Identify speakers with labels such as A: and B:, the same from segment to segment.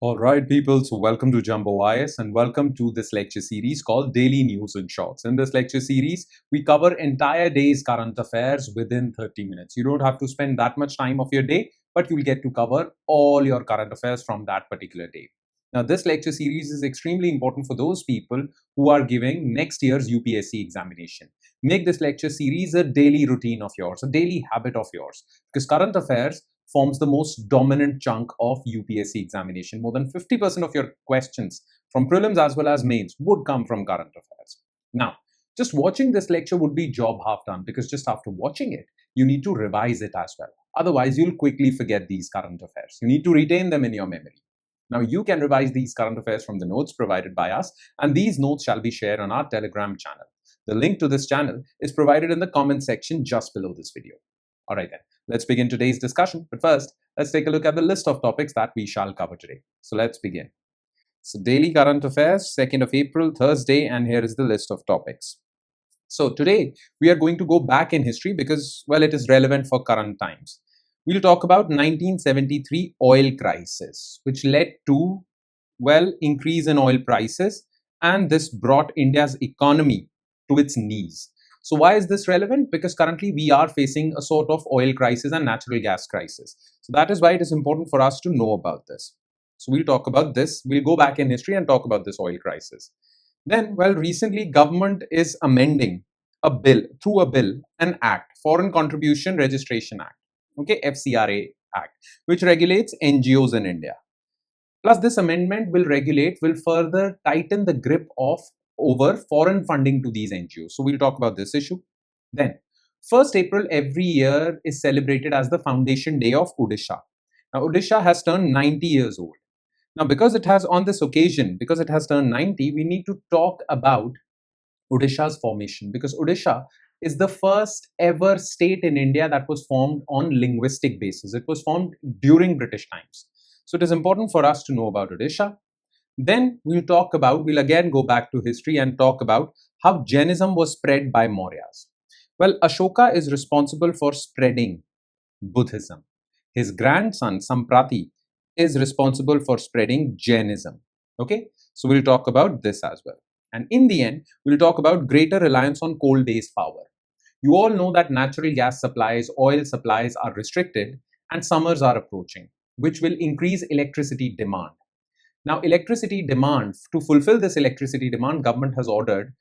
A: Alright people, so welcome to Jumbo IS and welcome to this lecture series called Daily News in Shorts. In this lecture series, we cover entire day's current affairs within 30 minutes. You don't have to spend that much time of your day, but you'll get to cover all your current affairs from that particular day. Now, this lecture series is extremely important for those people who are giving next year's UPSC examination. Make this lecture series a daily routine of yours, a daily habit of yours, because current affairs forms the most dominant chunk of UPSC examination. More than 50% of your questions from prelims as well as mains would come from current affairs. Now, just watching this lecture would be job half done because just after watching it, you need to revise it as well. Otherwise, you'll quickly forget these current affairs. You need to retain them in your memory. Now, you can revise these current affairs from the notes provided by us, and these notes shall be shared on our Telegram channel. The link to this channel is provided in the comment section just below this video. All right then, let's begin today's discussion. But first, let's take a look at the list of topics that we shall cover today. So let's begin. So daily current affairs, 2nd of April, Thursday, and here is the list of topics. So today, we are going to go back in history because, well, it is relevant for current times. We'll talk about 1973 oil crisis, which led to, well, increase in oil prices, and this brought India's economy to its knees. So why is this relevant? Because currently we are facing a sort of oil crisis and natural gas crisis. So that is why it is important for us to know about this. So we'll talk about this. We'll go back in history and talk about this oil crisis. Then, well, recently government is amending a bill, through a bill, an act, Foreign Contribution Registration Act, okay, FCRA Act, which regulates NGOs in India. Plus, this amendment will further tighten the grip of over foreign funding to these NGOs. So we'll talk about this issue. Then, 1st April every year is celebrated as the Foundation Day of Odisha. Now, Odisha has turned 90 years old. Now, because it has turned 90, we need to talk about Odisha's formation, because Odisha is the first ever state in India that was formed on linguistic basis. It was formed during British times. So it is important for us to know about Odisha. Then we'll again go back to history and talk about how Jainism was spread by Mauryas. Well, Ashoka is responsible for spreading Buddhism. His grandson, Samprati, is responsible for spreading Jainism. Okay, so we'll talk about this as well. And in the end, we'll talk about greater reliance on coal-based power. You all know that natural gas supplies, oil supplies are restricted and summers are approaching, which will increase electricity demand. Now, electricity demand, to fulfill this electricity demand, government has ordered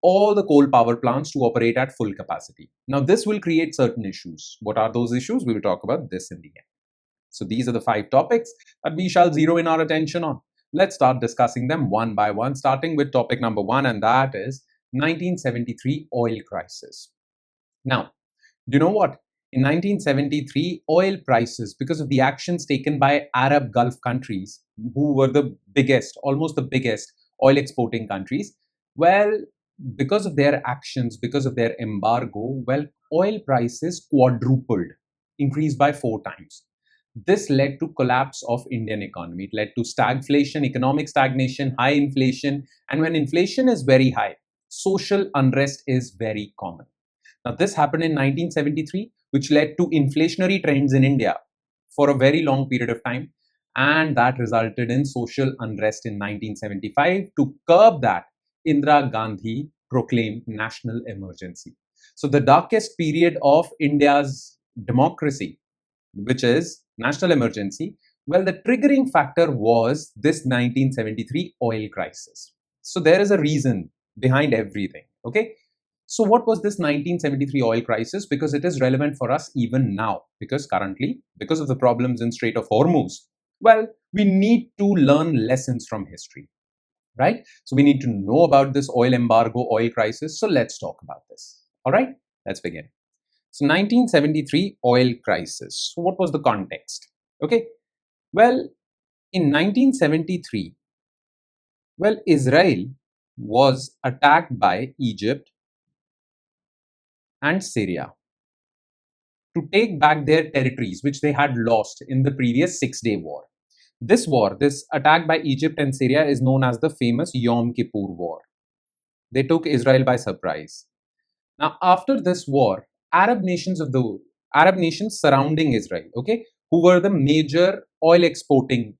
A: all the coal power plants to operate at full capacity. Now, this will create certain issues. What are those issues? We will talk about this in the end. So these are the 5 topics that we shall zero in our attention on. Let's start discussing them one by one, starting with topic number 1, and that is 1973 oil crisis. Now, do you know what? In 1973, oil prices, because of the actions taken by Arab Gulf countries, who were the biggest, almost the biggest oil exporting countries, well, because of their actions, because of their embargo, well, oil prices quadrupled, increased by 4 times. This led to collapse of Indian economy. It led to stagflation, economic stagnation, high inflation, and when inflation is very high, social unrest is very common. Now, this happened in 1973, which led to inflationary trends in India for a very long period of time, and that resulted in social unrest in 1975. To curb that, Indira Gandhi proclaimed national emergency. So the darkest period of India's democracy, which is national emergency, well, the triggering factor was this 1973 oil crisis. So there is a reason behind everything, okay? So what was this 1973 oil crisis? Because it is relevant for us even now, because currently, because of the problems in Strait of Hormuz, well, we need to learn lessons from history, right? So we need to know about this oil embargo, oil crisis. So let's talk about this. All right, let's begin. So 1973 oil crisis. So what was the context? Okay, well, in 1973, well, Israel was attacked by Egypt and Syria to take back their territories, which they had lost in the previous 6-day war. This war, this attack by Egypt and Syria, is known as the famous Yom Kippur War. They took Israel by surprise. Now, after this war, Arab nations surrounding Israel, okay, who were the major oil exporting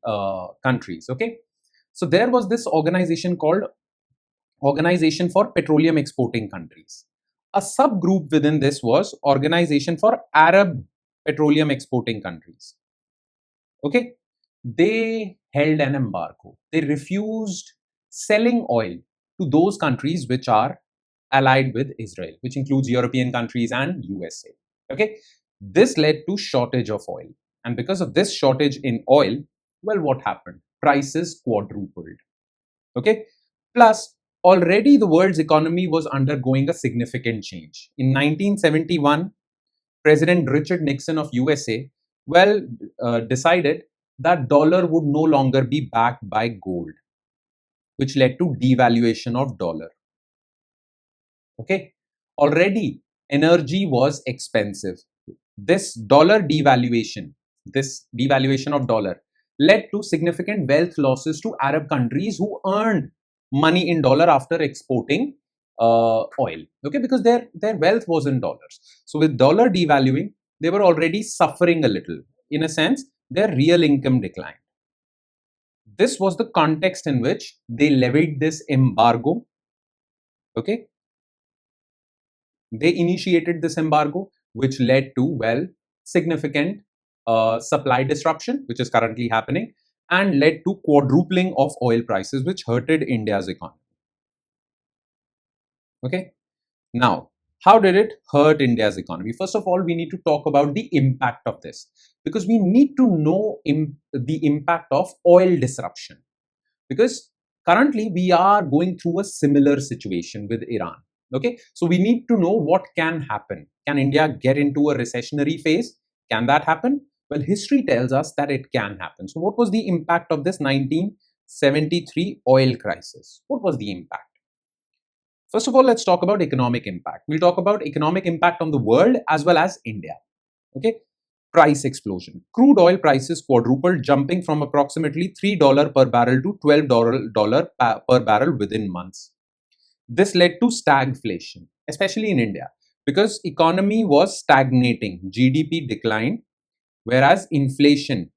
A: countries. Okay, so there was this organization called Organization for Petroleum Exporting Countries. A subgroup within this was Organization for Arab Petroleum Exporting Countries. Okay, they held an embargo. They refused selling oil to those countries which are allied with Israel, which includes European countries and USA. Okay, this led to shortage of oil, and because of this shortage in oil, well, what happened? Prices quadrupled. Okay, plus already the world's economy was undergoing a significant change. In 1971, President Richard Nixon of USA, well, decided that dollar would no longer be backed by gold, which led to devaluation of dollar. Okay, already energy was expensive. This devaluation of dollar led to significant wealth losses to Arab countries who earned money in dollar after exporting oil. Okay, because their wealth was in dollars. So with dollar devaluing, they were already suffering a little. In a sense, their real income declined. This was the context in which they levied this embargo. Okay, they initiated this embargo, which led to, well, significant supply disruption, which is currently happening, and led to quadrupling of oil prices, which hurted India's economy. Okay, now, how did it hurt India's economy? First of all, we need to talk about the impact of this, because we need to know the impact of oil disruption, because currently we are going through a similar situation with Iran. Okay, so we need to know what can happen. Can India get into a recessionary phase? Can that happen? Well, history tells us that it can happen. So what was the impact of this 1973 oil crisis? What was the impact? First of all, let's talk about economic impact. We'll talk about economic impact on the world as well as India. Okay, price explosion. Crude oil prices quadrupled, jumping from approximately $3 per barrel to $12 per barrel within months. This led to stagflation, especially in India, because economy was stagnating, GDP declined, whereas inflation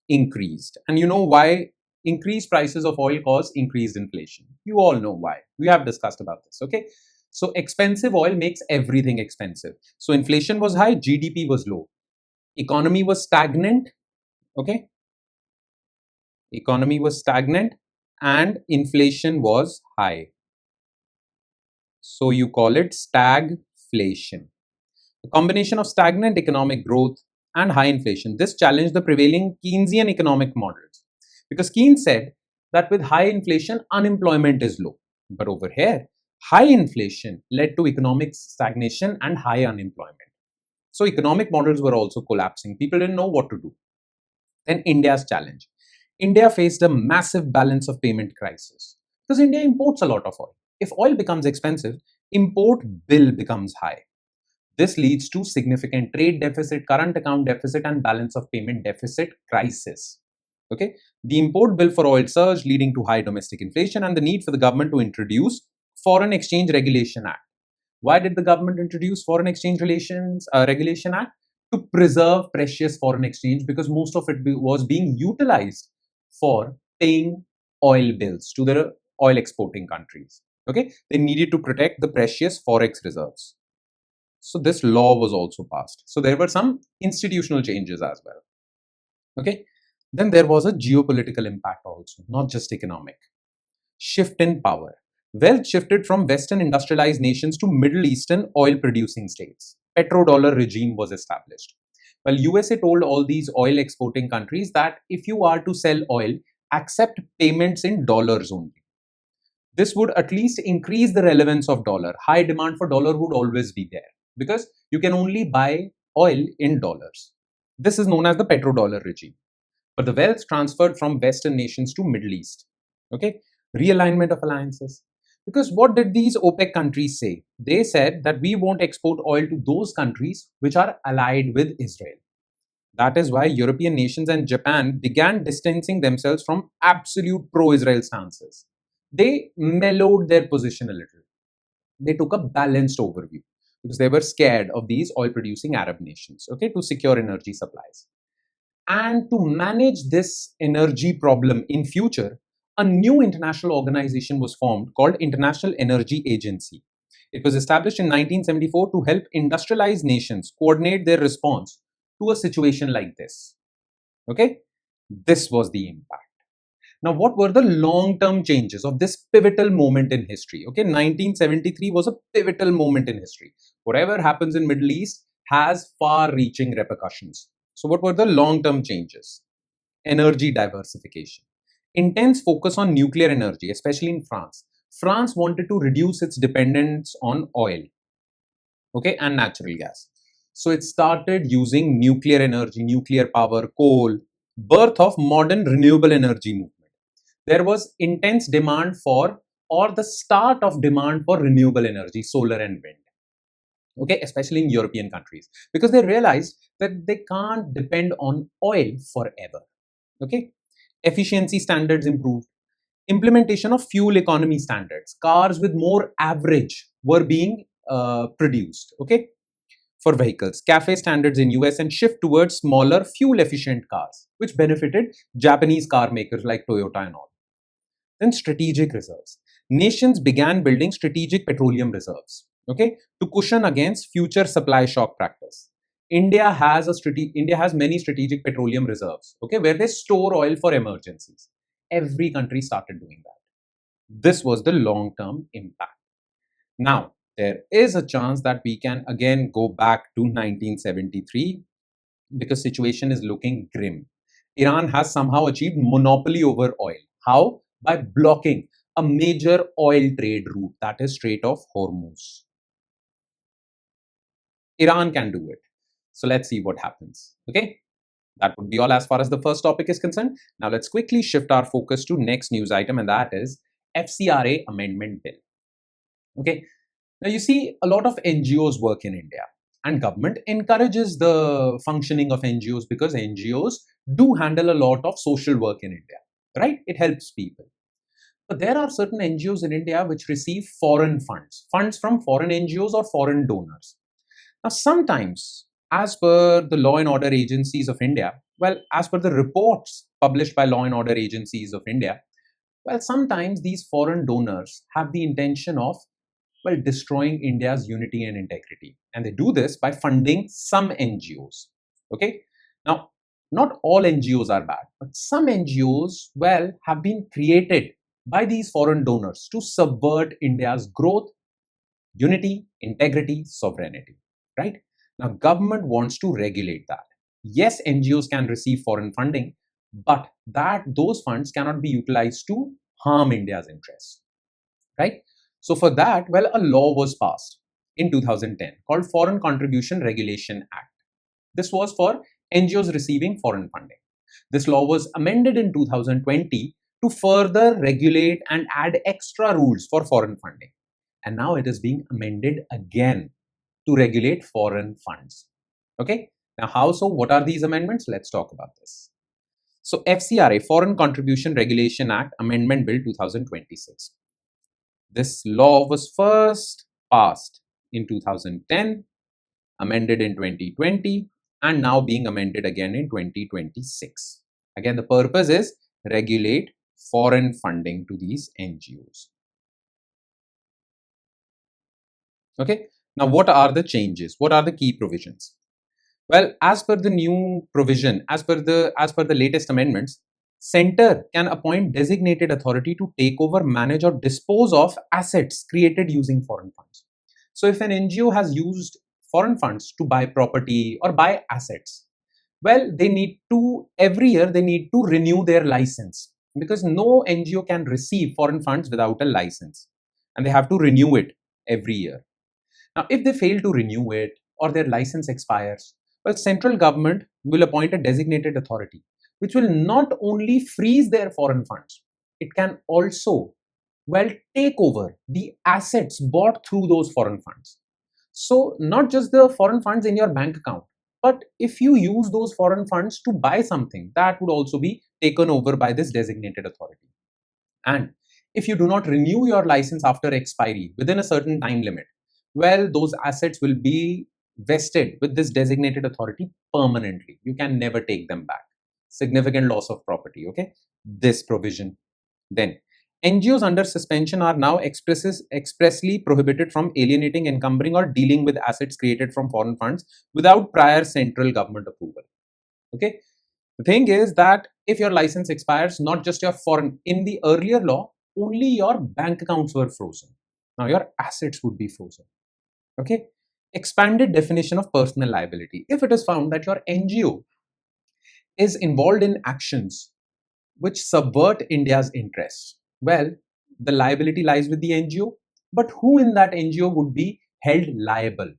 A: increased. And you know why increased prices of oil cause increased inflation? You all know why. We have discussed about this. Okay, so expensive oil makes everything expensive. So inflation was high, GDP was low, economy was stagnant. Okay, economy was stagnant and inflation was high. So you call it stagflation. A combination of stagnant economic growth and high inflation. This challenged the prevailing Keynesian economic models, because Keynes said that with high inflation, unemployment is low. But over here, high inflation led to economic stagnation and high unemployment. So economic models were also collapsing. People didn't know what to do. Then India's challenge. India faced a massive balance of payment crisis, because India imports a lot of oil. If oil becomes expensive, import bill becomes high. This leads to significant trade deficit, current account deficit, and balance of payment deficit crisis. Okay, the import bill for oil surged, leading to high domestic inflation and the need for the government to introduce Foreign Exchange Regulation Act. Why did the government introduce Foreign Exchange Regulation Act? To preserve precious foreign exchange, because most of it was being utilized for paying oil bills to the oil exporting countries. Okay, they needed to protect the precious forex reserves. So this law was also passed. So there were some institutional changes as well. Okay, then there was a geopolitical impact also, not just economic. Shift in power. Wealth shifted from Western industrialized nations to Middle Eastern oil producing states. Petrodollar regime was established. Well, USA told all these oil exporting countries that if you are to sell oil, accept payments in dollars only. This would at least increase the relevance of dollar. High demand for dollar would always be there, because you can only buy oil in dollars. This is known as the petrodollar regime. But the wealth transferred from Western nations to Middle East. Okay, realignment of alliances. Because what did these OPEC countries say? They said that we won't export oil to those countries which are allied with Israel. That is why European nations and Japan began distancing themselves from absolute pro-Israel stances. They mellowed their position a little. They took a balanced overview, because they were scared of these oil-producing Arab nations, okay, to secure energy supplies. And to manage this energy problem in future, a new international organization was formed called International Energy Agency. It was established in 1974 to help industrialized nations coordinate their response to a situation like this. Okay, this was the impact. Now, what were the long-term changes of this pivotal moment in history? Okay, 1973 was a pivotal moment in history. Whatever happens in Middle East has far-reaching repercussions. So what were the long-term changes? Energy diversification. Intense focus on nuclear energy, especially in France. France wanted to reduce its dependence on oil, okay, and natural gas. So it started using nuclear energy, nuclear power, coal, birth of modern renewable energy movement. There was intense demand for, or the start of demand for renewable energy, solar and wind, okay, especially in European countries, because they realized that they can't depend on oil forever. Okay, efficiency standards improved, implementation of fuel economy standards, cars with more average were being produced, okay, for vehicles, cafe standards in US, and shift towards smaller fuel efficient cars, which benefited Japanese car makers like Toyota and all. Then strategic reserves. Nations began building strategic petroleum reserves, okay, to cushion against future supply shock practice. India has many strategic petroleum reserves, okay, where they store oil for emergencies. Every country started doing that. This was the long-term impact. Now, there is a chance that we can again go back to 1973 because situation is looking grim. Iran has somehow achieved monopoly over oil. How? By blocking a major oil trade route, that is Strait of Hormuz. Iran can do it. So let's see what happens. Okay, that would be all as far as the first topic is concerned. Now let's quickly shift our focus to next news item, and that is FCRA Amendment Bill. Okay, now you see a lot of NGOs work in India, and government encourages the functioning of NGOs because NGOs do handle a lot of social work in India, right? It helps people. But there are certain NGOs in India which receive foreign funds, funds from foreign NGOs or foreign donors. Now, sometimes, as per the law and order agencies of India, well, as per the reports published by law and order agencies of India, well, sometimes these foreign donors have the intention of, well, destroying India's unity and integrity. And they do this by funding some NGOs. Okay. Now, not all NGOs are bad, but some NGOs, well, have been created by these foreign donors to subvert India's growth, unity, integrity, sovereignty, right? Now, government wants to regulate that. Yes, NGOs can receive foreign funding, but those funds cannot be utilized to harm India's interests, right? So for that, well, a law was passed in 2010 called Foreign Contribution Regulation Act. This was for NGOs receiving foreign funding. This law was amended in 2020 to further regulate and add extra rules for foreign funding. And now it is being amended again to regulate foreign funds. Okay. Now, how so? What are these amendments? Let's talk about this. So, FCRA, Foreign Contribution Regulation Act Amendment Bill 2026. This law was first passed in 2010, amended in 2020, and now being amended again in 2026. Again, the purpose is regulate foreign funding to these NGOs. Okay. Now, what are the changes? What are the key provisions? Well, as per the new provision, as per the latest amendments, Center can appoint designated authority to take over, manage, or dispose of assets created using foreign funds. So, if an NGO has used foreign funds to buy property or buy assets, well, every year they need to renew their license, because no NGO can receive foreign funds without a license, and they have to renew it every year. Now, if they fail to renew it or their license expires, well, central government will appoint a designated authority, which will not only freeze their foreign funds, it can also, well, take over the assets bought through those foreign funds. So, not just the foreign funds in your bank account, but if you use those foreign funds to buy something, that would also be taken over by this designated authority. And if you do not renew your license after expiry within a certain time limit, well, those assets will be vested with this designated authority permanently. You can never take them back. significant loss of property. Okay, this provision. Then NGOs under suspension are now expressly prohibited from alienating, encumbering, or dealing with assets created from foreign funds without prior central government approval. Okay, the thing is that if your license expires, not just your foreign, in the earlier law, only your bank accounts were frozen. Now your assets would be frozen. Okay, expanded definition of personal liability. If it is found that your NGO is involved in actions which subvert India's interests, well, the liability lies with the NGO, but who in that NGO would be held liable?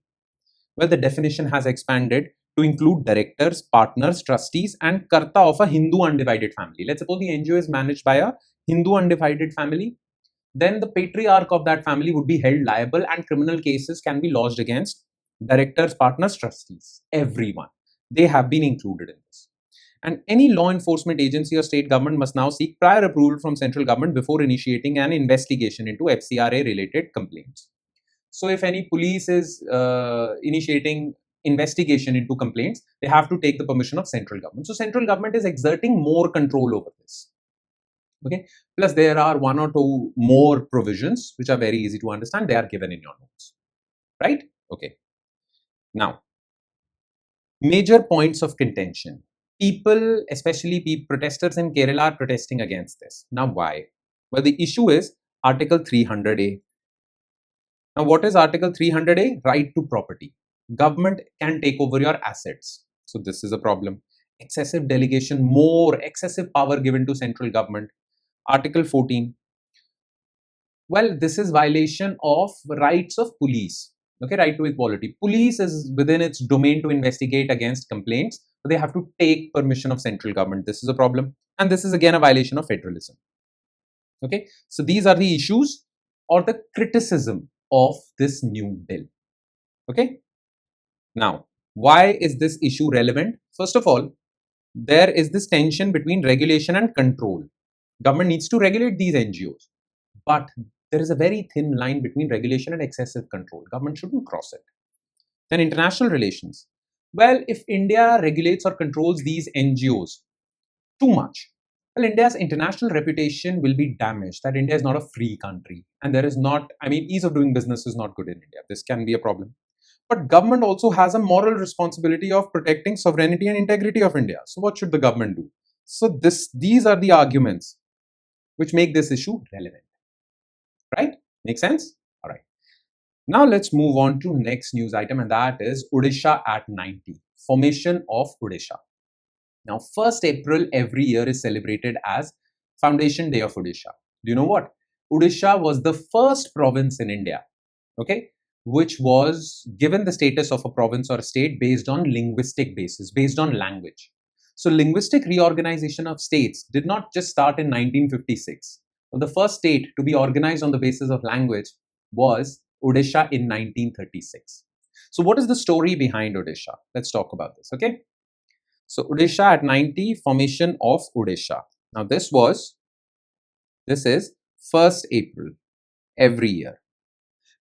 A: Well, the definition has expanded to include directors, partners, trustees, and karta of a Hindu undivided family. Let's suppose the NGO is managed by a Hindu undivided family, then the patriarch of that family would be held liable and criminal cases can be lodged against directors, partners, trustees, everyone. They have been included in this. And any law enforcement agency or state government must now seek prior approval from central government before initiating an investigation into FCRA related complaints. So if any police is initiating investigation into complaints, they have to take the permission of central government. So central government is exerting more control over this. Okay. Plus there are one or two more provisions which are very easy to understand. They are given in your notes. Right? Okay. Now, major points of contention. People, especially protesters in Kerala, are protesting against this. Now, why? Well, the issue is Article 300A. Now, what is Article 300A? Right to property. Government can take over your assets. So, this is a problem. Excessive delegation, more excessive power given to central government. Article 14. Well, this is violation of rights of police. Okay, right to equality. Police is within its domain to investigate against complaints, but they have to take permission of central government. This is a problem. And this is again a violation of federalism. Okay, so these are the issues or the criticism of this new bill. Okay, now, why is this issue relevant? First of all, there is this tension between regulation and control. Government needs to regulate these NGOs, but there is a very thin line between regulation and excessive control. Government shouldn't cross it. Then international relations. Well, if India regulates or controls these NGOs too much, well, India's international reputation will be damaged, that India is not a free country. And there is not, ease of doing business is not good in India. This can be a problem. But government also has a moral responsibility of protecting sovereignty and integrity of India. So what should the government do? So these are the arguments which make this issue relevant. Right? Make sense? All right. Now let's move on to next news item, and that is Odisha at 90. Formation of Odisha. Now, 1st April every year is celebrated as Foundation Day of Odisha. Do you know what? Odisha was the first province in India, okay, which was given the status of a province or a state based on linguistic basis, based on language. So, linguistic reorganization of states did not just start in 1956. The first state to be organized on the basis of language was Odisha in 1936. So what is the story behind Odisha? Let's talk about this, okay? So Odisha at 90, formation of Odisha. Now this is 1st April every year.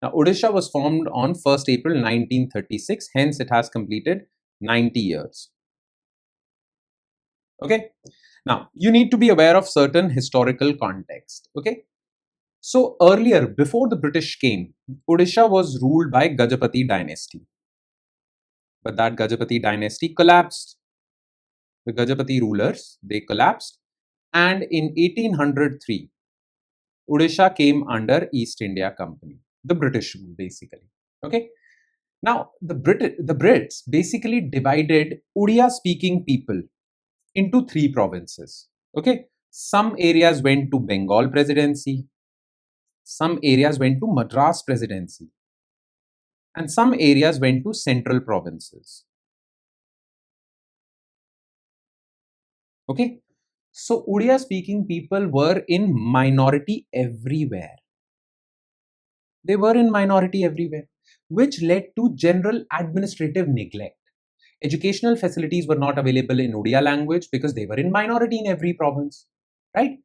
A: Now Odisha was formed on 1st April 1936, hence it has completed 90 years. Okay? Now, you need to be aware of certain historical context, okay? So earlier, before the British came, Odisha was ruled by Gajapati dynasty. But that Gajapati dynasty collapsed. The Gajapati rulers, they collapsed. And in 1803, Odisha came under East India Company, the British rule basically, okay? Now, the Brits basically divided Odia-speaking people into 3 provinces. Okay, some areas went to Bengal Presidency, some areas went to Madras Presidency, and some areas went to central provinces. Okay, so Odia speaking people were in minority everywhere. They were in minority everywhere, which led to general administrative neglect. Educational facilities were not available in Odia language because they were in minority in every province, right?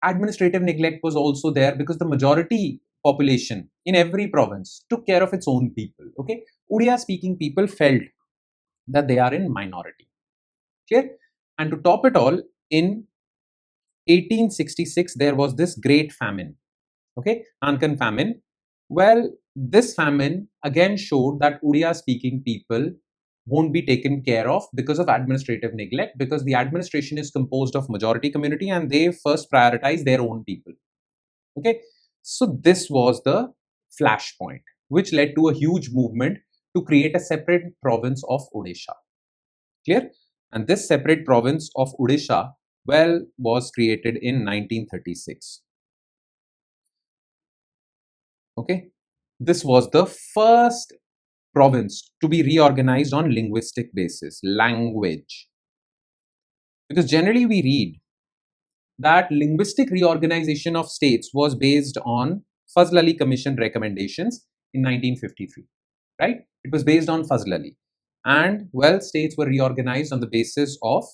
A: Administrative neglect was also there because the majority population in every province took care of its own people, okay? Odia speaking people felt that they are in minority. Clear? And to top it all, in 1866, there was this great famine. Okay, Nankan famine. Well, this famine again showed that Odia speaking people won't be taken care of because of administrative neglect, because the administration is composed of majority community and they first prioritize their own people. Okay, so this was the flashpoint, which led to a huge movement to create a separate province of Odisha. Clear? And this separate province of Odisha, well, was created in 1936. Okay, this was the first province to be reorganized on linguistic basis, language. Because generally we read that linguistic reorganization of states was based on Fazl Ali Commission recommendations in 1953, right? It was based on Fazl Ali. And well, states were reorganized on the basis of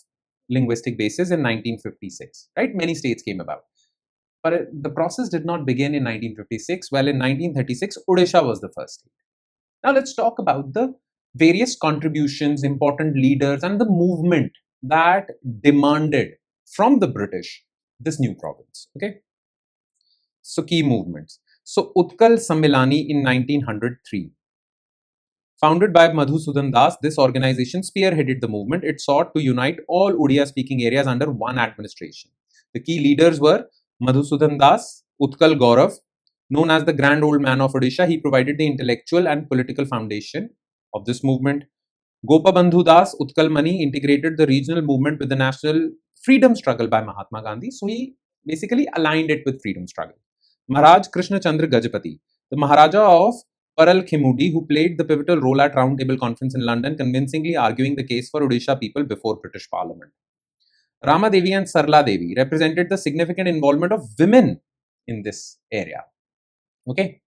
A: linguistic basis in 1956, right? Many states came about. But the process did not begin in 1956. Well, in 1936, Odisha was the first state. Now let's talk about the various contributions, important leaders, and the movement that demanded from the British this new province. Okay. So key movements. So Utkal Sammilani in 1903. Founded by Madhusudan Das, this organization spearheaded the movement. It sought to unite all Odia speaking areas under one administration. The key leaders were Madhusudan Das, Utkal Gaurav, known as the Grand Old Man of Odisha. He provided the intellectual and political foundation of this movement. Gopabandhu Das, Utkal Mani integrated the regional movement with the national freedom struggle by Mahatma Gandhi. So he basically aligned it with freedom struggle. Maharaj Krishna Chandra Gajapati, the Maharaja of Paral Khimudi, who played the pivotal role at Round Table Conference in London, convincingly arguing the case for Odisha people before British Parliament. Rama Devi and Sarla Devi represented the significant involvement of women in this area. Okay.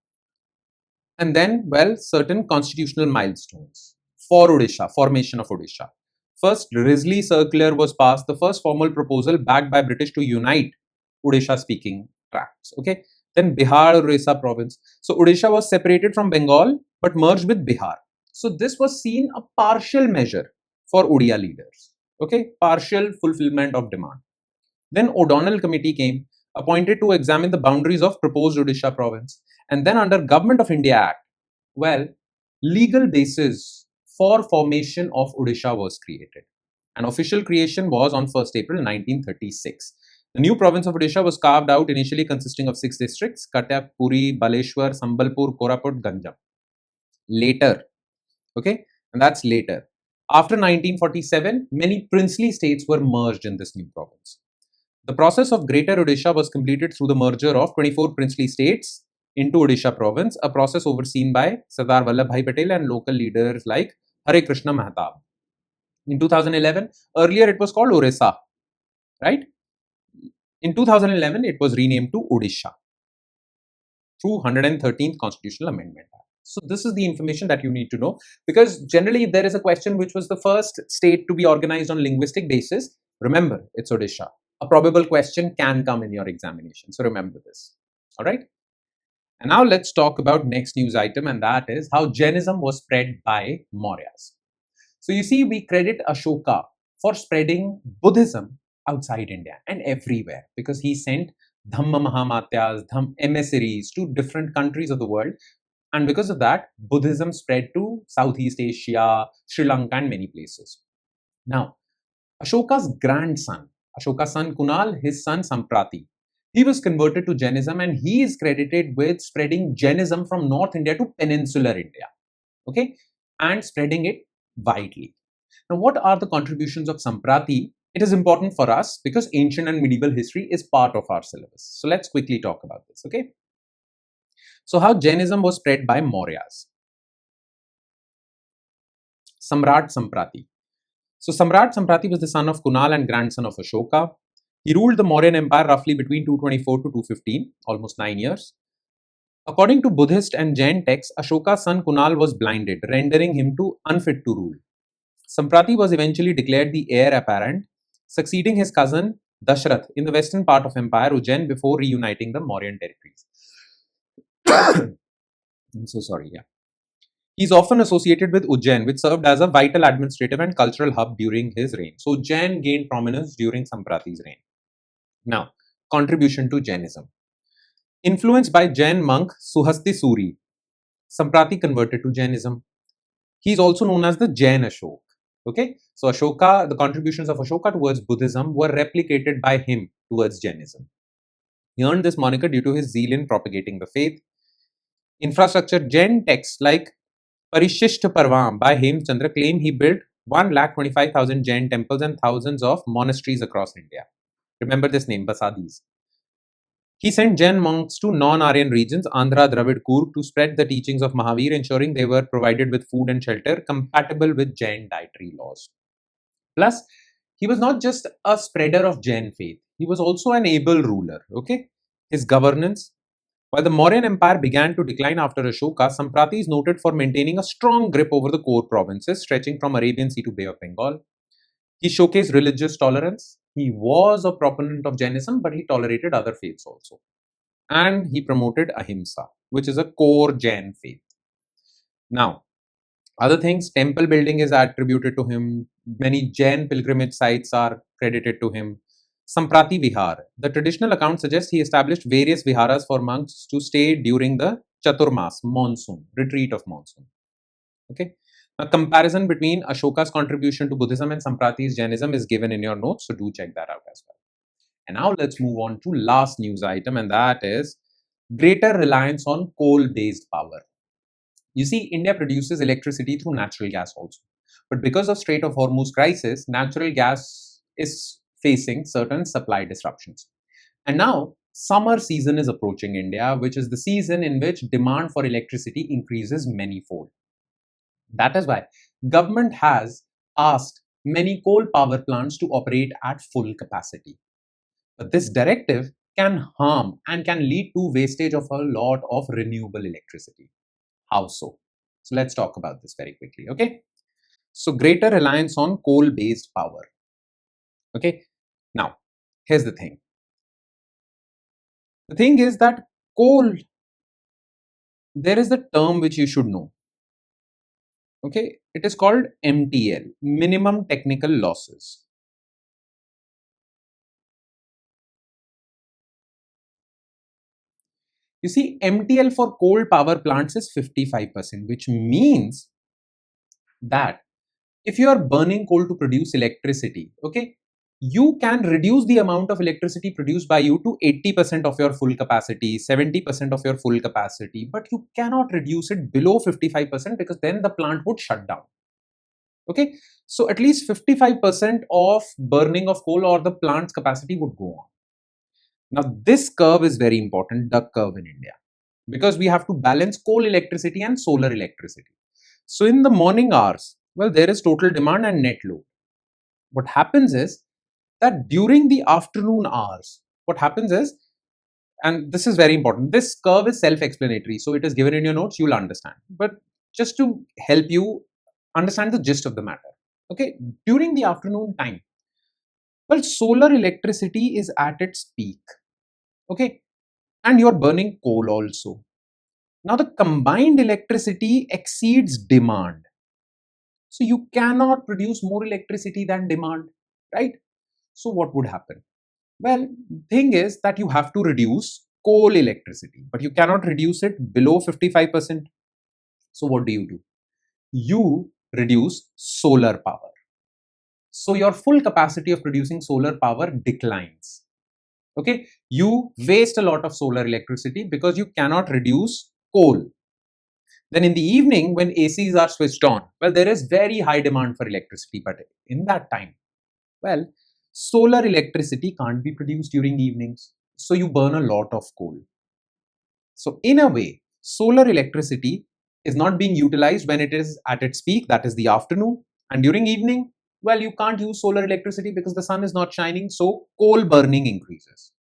A: And then, well, certain constitutional milestones for Odisha, formation of Odisha. First, Risley Circular was passed, the first formal proposal backed by British to unite Odisha speaking tracts. Okay. Then Bihar, Orissa province. So Odisha was separated from Bengal but merged with Bihar. So this was seen a partial measure for Odia leaders. Okay, partial fulfillment of demand. Then O'Donnell committee came, appointed to examine the boundaries of proposed Odisha province. And then under Government of India Act, well, legal basis for formation of Odisha was created. An official creation was on 1st April 1936. The new province of Odisha was carved out, initially consisting of 6 districts: Cuttack, Puri, Baleshwar, Sambalpur, Koraput, Ganjam. Later, okay, and that's later. After 1947, many princely states were merged in this new province. The process of Greater Odisha was completed through the merger of 24 princely states into Odisha province, a process overseen by Sardar Vallabhbhai Patel and local leaders like Hare Krishna Mehtab. In 2011, earlier it was called Orissa, right? In 2011, it was renamed to Odisha through 113th Constitutional Amendment. So this is the information that you need to know, because generally if there is a question which was the first state to be organized on linguistic basis, remember it's Odisha. A probable question can come in your examination. So remember this. All right. And now let's talk about next news item, and that is how Jainism was spread by Mauryas. So you see, we credit Ashoka for spreading Buddhism outside India and everywhere, because he sent Dhamma Mahamatyas, emissaries to different countries of the world. And because of that, Buddhism spread to Southeast Asia, Sri Lanka, and many places. Now, Ashoka's grandson, Ashoka's son Kunal, his son Samprati, he was converted to Jainism, and he is credited with spreading Jainism from North India to peninsular India, okay, and spreading it widely. Now, what are the contributions of Samprati? It is important for us because ancient and medieval history is part of our syllabus. So let's quickly talk about this, okay? So how Jainism was spread by Mauryas. Samrat Samprati. So Samrat Samprati was the son of Kunal and grandson of Ashoka. He ruled the Mauryan Empire roughly between 224 to 215, almost 9 years. According to Buddhist and Jain texts, Ashoka's son Kunal was blinded, rendering him unfit to rule. Samprati was eventually declared the heir apparent, succeeding his cousin Dashrath in the western part of Empire Ujjain before reuniting the Mauryan territories. I'm so sorry, yeah. He's often associated with Ujjain, which served as a vital administrative and cultural hub during his reign. So Ujjain gained prominence during Samprati's reign. Now, contribution to Jainism. Influenced by Jain monk Suhasti Suri, Samprati converted to Jainism. He is also known as the Jain Ashok. Okay, so Ashoka, the contributions of Ashoka towards Buddhism were replicated by him towards Jainism. He earned this moniker due to his zeal in propagating the faith. Infrastructure. Jain texts like Parishishta Parvam by Hemchandra claim he built 1,25,000 Jain temples and thousands of monasteries across India. Remember this name, Basadis. He sent Jain monks to non-Aryan regions, Andhra, Dravid, Coorg, to spread the teachings of Mahavir, ensuring they were provided with food and shelter compatible with Jain dietary laws. Plus, he was not just a spreader of Jain faith, he was also an able ruler. Okay, his governance. While the Mauryan Empire began to decline after Ashoka, Samprati is noted for maintaining a strong grip over the core provinces stretching from Arabian Sea to Bay of Bengal. He showcased religious tolerance. He was a proponent of Jainism, but he tolerated other faiths also. And he promoted ahimsa, which is a core Jain faith. Now, other things, temple building is attributed to him. Many Jain pilgrimage sites are credited to him. Samprati Vihar. The traditional account suggests he established various viharas for monks to stay during the Chaturmas, monsoon, retreat of monsoon. Okay. A comparison between Ashoka's contribution to Buddhism and Samprati's Jainism is given in your notes, so do check that out as well. And now let's move on to last news item, and that is greater reliance on coal-based power. You see, India produces electricity through natural gas also. But because of Strait of Hormuz crisis, natural gas is facing certain supply disruptions. And now, summer season is approaching India, which is the season in which demand for electricity increases manyfold. That is why government has asked many coal power plants to operate at full capacity. But this directive can harm and can lead to wastage of a lot of renewable electricity. How so? So let's talk about this very quickly, okay? So greater reliance on coal-based power. Okay, now here's the thing. The thing is that coal, there is a term which you should know. Okay, it is called MTL, minimum technical losses. You see, MTL for coal power plants is 55%, which means that if you are burning coal to produce electricity, okay, you can reduce the amount of electricity produced by you to 80% of your full capacity, 70% of your full capacity, but you cannot reduce it below 55% because then the plant would shut down. Okay, so at least 55% of burning of coal or the plant's capacity would go on. Now, this curve is very important, the curve in India, because we have to balance coal electricity and solar electricity. So in the morning hours, well, there is total demand and net load. What happens is that during the afternoon hours, what happens is, and this is very important, this curve is self-explanatory, so it is given in your notes, you'll understand. But just to help you understand the gist of the matter, okay, during the afternoon time, well, solar electricity is at its peak, okay, and you're burning coal also. Now, the combined electricity exceeds demand. So, you cannot produce more electricity than demand, right? So, what would happen? Well, thing is that you have to reduce coal electricity, but you cannot reduce it below 55%. So, what do? You reduce solar power. So, your full capacity of producing solar power declines. Okay, you waste a lot of solar electricity because you cannot reduce coal. Then in the evening, when ACs are switched on, well, there is very high demand for electricity, but in that time, well, solar electricity can't be produced during evenings. So you burn a lot of coal. So in a way, solar electricity is not being utilized when it is at its peak, that is the afternoon. And during evening, well, you can't use solar electricity because the sun is not shining. So coal burning increases.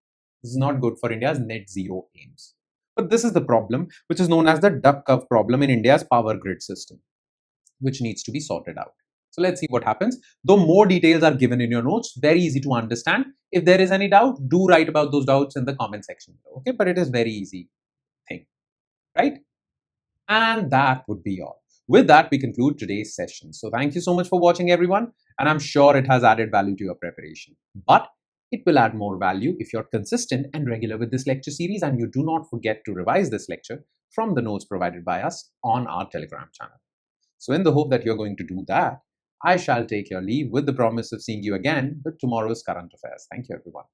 A: This is not good for India's net zero aims. But this is the problem, which is known as the duck curve problem in India's power grid system, which needs to be sorted out. So let's see what happens. Though more details are given in your notes, very easy to understand. If there is any doubt, do write about those doubts in the comment section. Okay, but it is very easy thing, right? And that would be all. With that, we conclude today's session. So thank you so much for watching, everyone, and I'm sure it has added value to your preparation. But it will add more value if you're consistent and regular with this lecture series, and you do not forget to revise this lecture from the notes provided by us on our Telegram channel. So in the hope that you're going to do that, I shall take your leave with the promise of seeing you again with tomorrow's current affairs. Thank you, everyone.